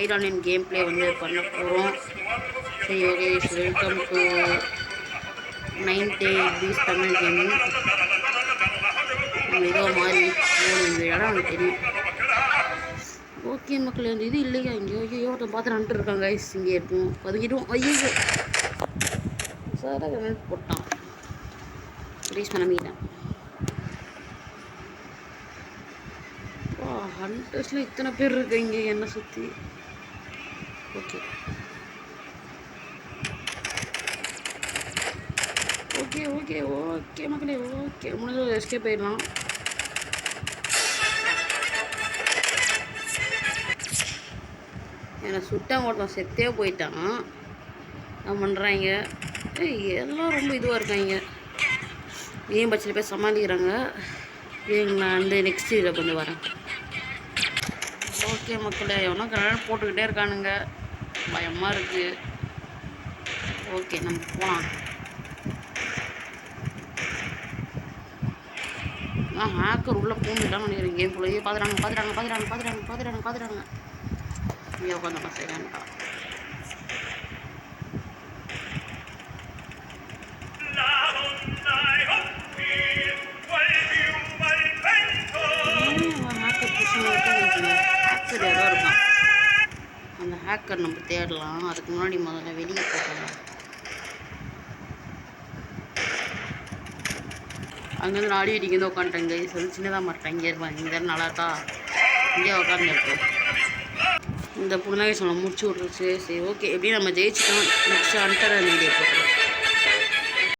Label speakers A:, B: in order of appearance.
A: Fight online game play வந்து பண்ண போகிறோம். சரி okay, welcome to 9 peace Tamil gaming. நம்ம ஏதோ மாதிரி இந்த இடம் எனக்கு தெரியும். ஓகே மக்கள், அந்த இது இல்லையா இங்கே? ஐயோ ஒருத்தன் பார்த்து நட்டு இருக்காங்க கைஸ். இங்கே இருக்கும் பதுக்கிட்டோம். ஐயோ சார் போட்டான், ரீச் பண்ண மீட்டேன். ஹண்டர்ஸில் இத்தனை பேர் இருக்காங்க என்னை சுற்றி. ஓகே ஓகே ஓகே ஓகே மக்களே, ஓகே முடிஞ்ச எஸ்கேப் போயிடலாம். என்னை சுட்டான், ஒருத்தன் செத்தே போயிட்டான். என்ன பண்ணுறாங்க எல்லாம் ரொம்ப இதுவாக இருக்காங்க. ஏன் பட்சத்தில் போய் சமாளிக்கிறாங்க. நான் வந்து நெக்ஸ்ட் இதில் கொஞ்சம் வரேன். ஓகே மக்களே, எவனோ கரெக்டாக போட்டுக்கிட்டே இருக்கானுங்க, பயமாக இருக்குது. ஓகே நம்ம போகலாம். ஹேக்கர் உள்ளே பூந்துட்டான்னு நினைக்கிறேன் கேம் குள்ளேயே. பார்த்துறாங்க. இங்கே உட்காந்து செய்யலான்டா. ஹேக்கர் யாரோ இருக்கான். அந்த ஹேக்கர் நம்ம தேடலாம். அதுக்கு முன்னாடி முதல்ல வெளியே போகலாம். அங்கேருந்து ஆடி இங்கே வந்து உட்காந்துட்டாங்க. சொல்லி சின்னதாக மாட்டேன். இங்கே இருப்பாங்க. இங்கே நல்லா இருக்கா, இங்கே உட்காந்துருக்கு. இந்த புண்ணாகை சொல்ல முடிச்சு விட்ருச்சு. சரி ஓகே, எப்படியும் நம்ம ஜெயிச்சிட்டோம். நெக்ஸ்ட் அண்டர் வீடியோ போட்டுருவோம்.